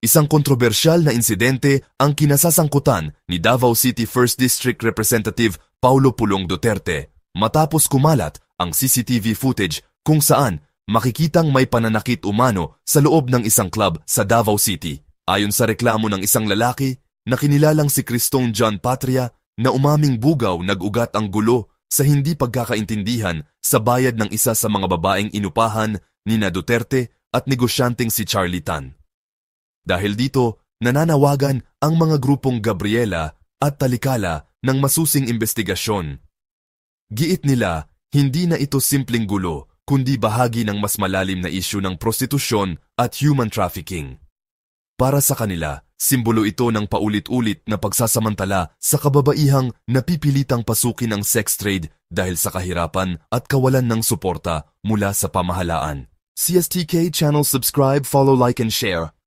isang kontrobersyal na insidente ang kinasasangkutan ni Davao City 1st District Representative Paulo Pulong Duterte matapos kumalat ang CCTV footage kung saan makikitang may pananakit umano sa loob ng isang club sa Davao City. Ayon sa reklamo ng isang lalaki na kinilalang si Cristong John Patria na umaming bugaw nag-ugat ang gulo sa hindi pagkakaintindihan sa bayad ng isa sa mga babaeng inupahan ni na Duterte at negosyanteng si Charlie Tan. Dahil dito, nananawagan ang mga grupong Gabriela at Talikala ng masusing investigasyon. Giit nila, hindi na ito simpleng gulo, kundi bahagi ng mas malalim na isyu ng prostitusyon at human trafficking. Para sa kanila, simbolo ito ng paulit-ulit na pagsasamantala sa kababaihang napipilitang pasukin ang sex trade dahil sa kahirapan at kawalan ng suporta mula sa pamahalaan. CSTK channel subscribe, follow, like and share.